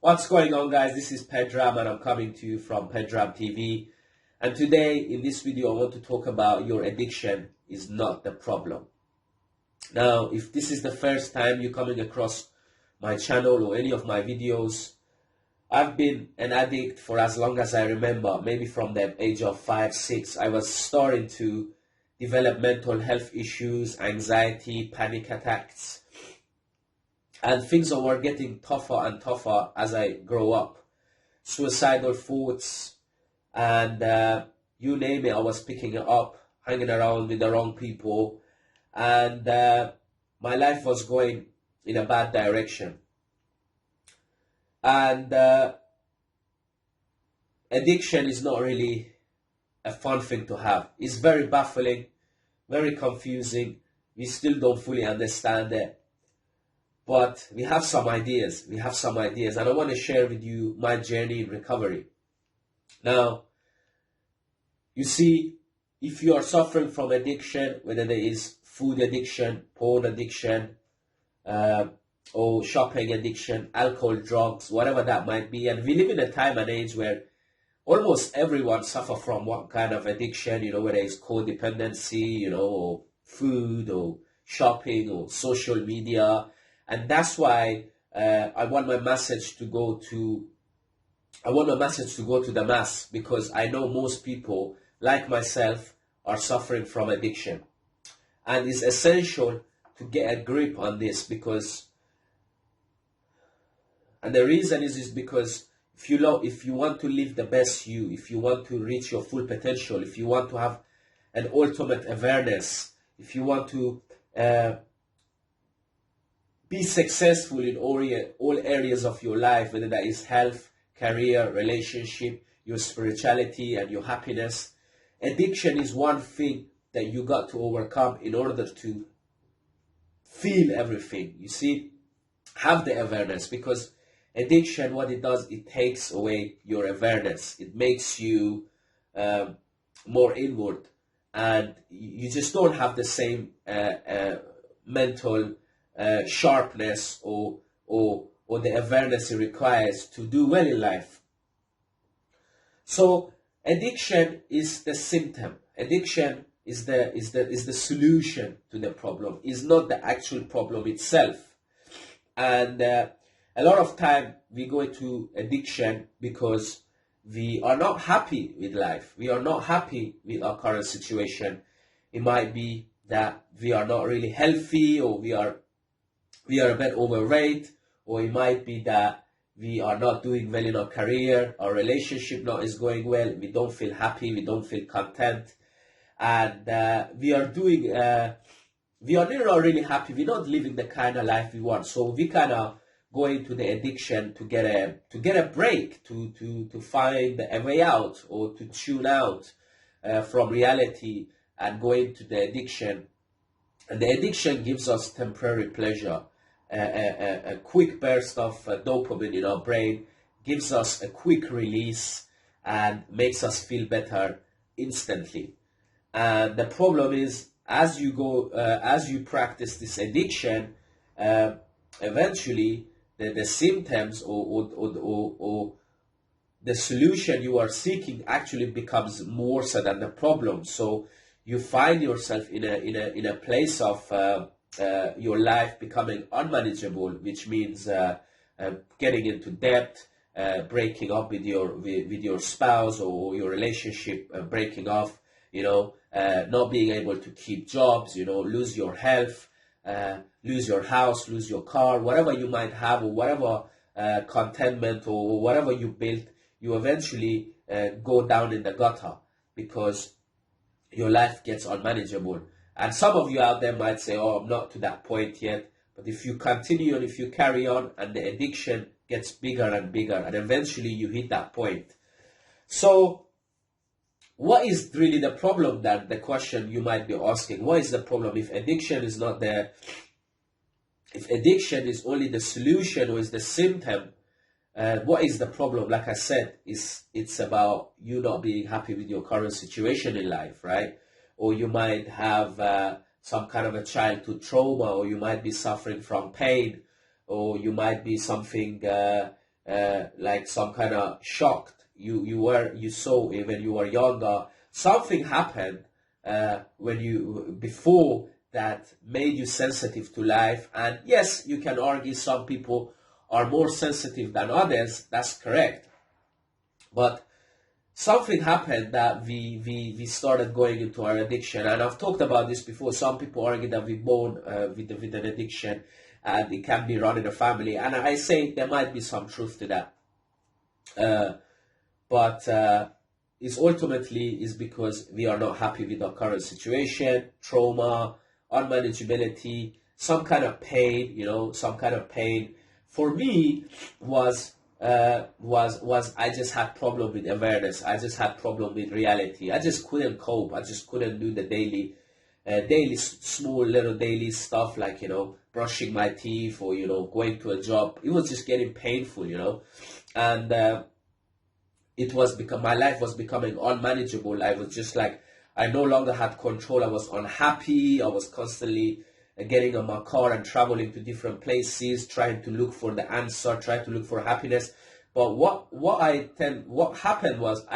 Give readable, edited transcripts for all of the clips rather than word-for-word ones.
What's going on, guys? This is Pedram and I'm coming to you from Pedram TV. And today in this video I want to talk about your addiction is not the problem. Now, if this is the first time you're coming across my channel or any of my videos, I've been an addict for as long as I remember. Maybe from the age of 5, 6, I was starting to develop mental health issues, anxiety, panic attacks. And things were getting tougher and tougher as I grow up. Suicidal thoughts and you name it, I was picking it up, hanging around with the wrong people. And my life was going in a bad direction. And addiction is not really a fun thing to have. It's very baffling, very confusing. We still don't fully understand it. But we have some ideas. And I want to share with you my journey in recovery. Now, you see, if you are suffering from addiction, whether there is food addiction, porn addiction, or shopping addiction, alcohol, drugs, whatever that might be, and we live in a time and age where almost everyone suffers from one kind of addiction, whether it's codependency, or food, or shopping, or social media. And that's why I want my message to go to the mass, because I know most people, like myself, are suffering from addiction. And it's essential to get a grip on this, and the reason is because if you want to live the best you, if you want to reach your full potential, if you want to have an ultimate awareness, if you want to be successful in all areas of your life, whether that is health, career, relationship, your spirituality, and your happiness, addiction is one thing that you got to overcome in order to feel everything. You see, have the awareness, because addiction, what it does, it takes away your awareness. It makes you more inward, and you just don't have the same mental sharpness or the awareness it requires to do well in life. So addiction is the symptom. Addiction is the solution to the problem. Is not the actual problem itself. And a lot of time we go into addiction because we are not happy with life. We are not happy with our current situation. It might be that we are not really healthy, or we are a bit overweight, or it might be that we are not doing well in our career, our relationship not is going well, we don't feel happy, we don't feel content, and we are not really happy, we're not living the kind of life we want. So we kind of go into the addiction to get a break, to find a way out, or to tune out from reality and go into the addiction. And the addiction gives us temporary pleasure. A quick burst of dopamine in our brain gives us a quick release and makes us feel better instantly. And the problem is, as you practice this addiction, eventually the symptoms or the solution you are seeking actually becomes more so than the problem. So you find yourself in a place of your life becoming unmanageable, which means getting into debt, breaking up with your spouse, or your relationship breaking off, not being able to keep jobs, lose your health, lose your house, lose your car, whatever you might have, or whatever contentment or whatever you built, you eventually go down in the gutter because your life gets unmanageable. And some of you out there might say, oh, I'm not to that point yet. But if you continue and if you carry on, and the addiction gets bigger and bigger, and eventually you hit that point. So what is really the problem then? The question you might be asking, what is the problem? If addiction is not there, if addiction is only the solution or is the symptom, what is the problem? Like I said, it's about you not being happy with your current situation in life, right? Or you might have some kind of a childhood trauma, or you might be suffering from pain, or you might be something like some kind of shocked. You saw when you were younger, something happened before that made you sensitive to life. And yes, you can argue some people are more sensitive than others. That's correct. But something happened that we started going into our addiction. And I've talked about this before. Some people argue that we're born with an addiction and it can be run in a family. And I say there might be some truth to that. But it's ultimately is because we are not happy with our current situation, trauma, unmanageability, some kind of pain, some kind of pain. For me was I just had problem with awareness. I just had problem with reality. I just couldn't cope. I just couldn't do the small little daily stuff like, brushing my teeth or, going to a job. It was just getting painful, and my life was becoming unmanageable. I was just like, I no longer had control. I was unhappy. I was constantly getting on my car and traveling to different places, trying to look for the answer, trying to look for happiness. But what happened was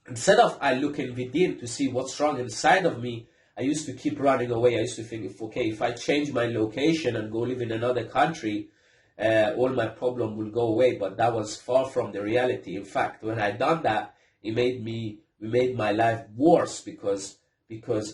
instead of looking within to see what's wrong inside of me, I used to keep running away. I used to think, if I change my location and go live in another country, all my problem will go away. But that was far from the reality. In fact, when I done that, it made my life worse because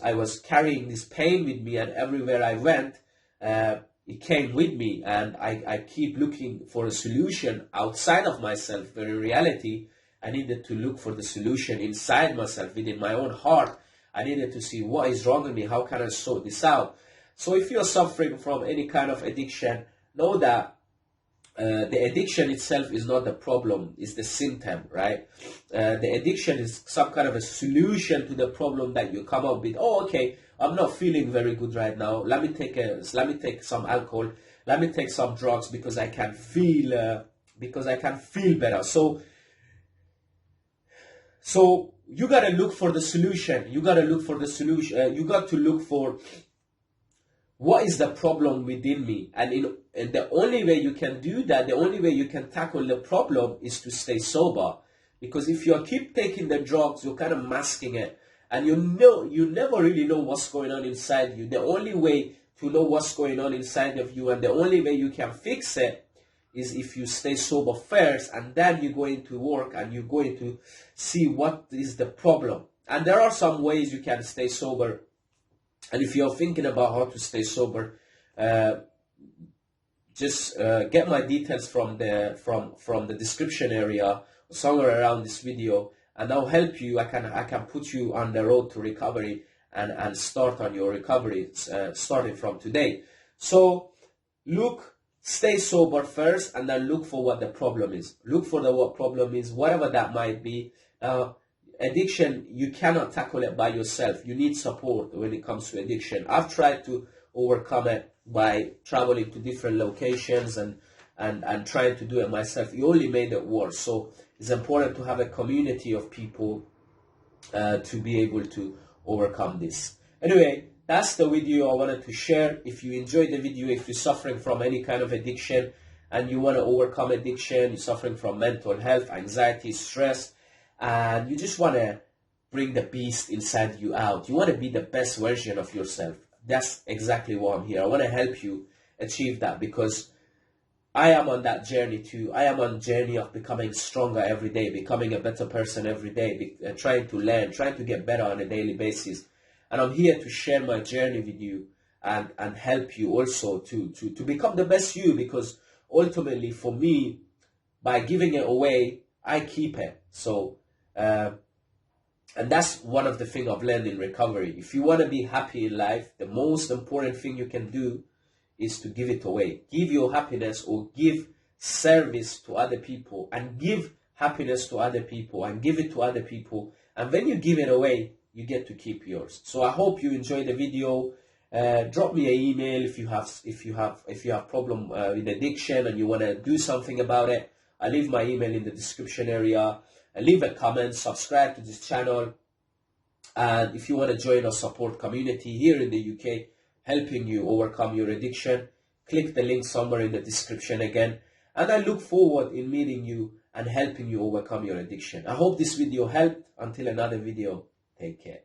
I was carrying this pain with me, and everywhere I went, it came with me, and I keep looking for a solution outside of myself, but in reality, I needed to look for the solution inside myself, within my own heart. I needed to see what is wrong with me, how can I sort this out. So if you're suffering from any kind of addiction, know that the addiction itself is not the problem, it's the symptom, right? The addiction is some kind of a solution to the problem that you come up with. Oh, okay, I'm not feeling very good right now. Let me take some alcohol. Let me take some drugs because I can feel better. So you gotta look for the solution. You got to look for what is the problem within me? And the only way you can do that, the only way you can tackle the problem is to stay sober. Because if you keep taking the drugs, you're kind of masking it. And you never really know what's going on inside you. The only way to know what's going on inside of you, and the only way you can fix it, is if you stay sober first, and then you go into work and you're going to see what is the problem. And there are some ways you can stay sober. And if you're thinking about how to stay sober, just get my details from the description area, somewhere around this video, and I'll help you. I can put you on the road to recovery and start on your recovery starting from today. So stay sober first, and then look for what the problem is. Look for what problem is, whatever that might be. Addiction, you cannot tackle it by yourself. You need support when it comes to addiction. I've tried to overcome it by traveling to different locations and trying to do it myself. It only made it worse. So it's important to have a community of people to be able to overcome this. Anyway, that's the video I wanted to share. If you enjoyed the video, if you're suffering from any kind of addiction and you want to overcome addiction, you're suffering from mental health, anxiety, stress, and you just want to bring the beast inside you out. You want to be the best version of yourself. That's exactly why I'm here. I want to help you achieve that, because I am on that journey too. I am on a journey of becoming stronger every day, becoming a better person every day, trying to learn, trying to get better on a daily basis. And I'm here to share my journey with you and help you also to become the best you, because ultimately for me, by giving it away, I keep it. So, and that's one of the things I've learned in recovery. If you want to be happy in life, the most important thing you can do is to give it away. Give your happiness, or give service to other people, and give happiness to other people, and give it to other people. And when you give it away, you get to keep yours. So I hope you enjoyed the video. Drop me an email if you have problem with addiction and you want to do something about it. I leave my email in the description area. Leave a comment, subscribe to this channel, and if you want to join our support community here in the UK, helping you overcome your addiction, click the link somewhere in the description again. and I look forward in meeting you and helping you overcome your addiction. I hope this video helped. Until another video, take care.